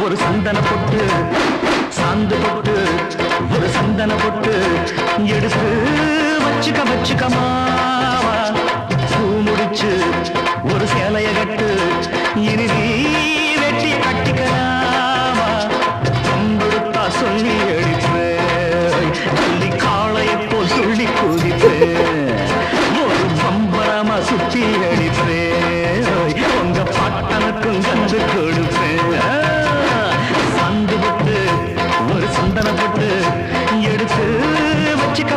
ஒரு சந்தன பொட்டு சாந்து பொட்டு ஒரு சந்தன பொட்டு எடுத்து வச்சுக்க மாவா பூ முடிச்சு ஒரு சேலைய கட்டு இனி நீ வெட்டி கட்டிக்கலாமா கொம்பெடுத்தா சொல்லி அடிப்பேன் சொல்லி காளையை போல் சொல்லி குதிப்பேன் ஒரு பம்பரமா சுத்தி அடிப்பேன் உங்க பாட்டனுக்கும் கண்டு கொடுப்பேன் சந்து போட்டு ஒரு சந்தன போட்டு எடுத்து வச்சுக்க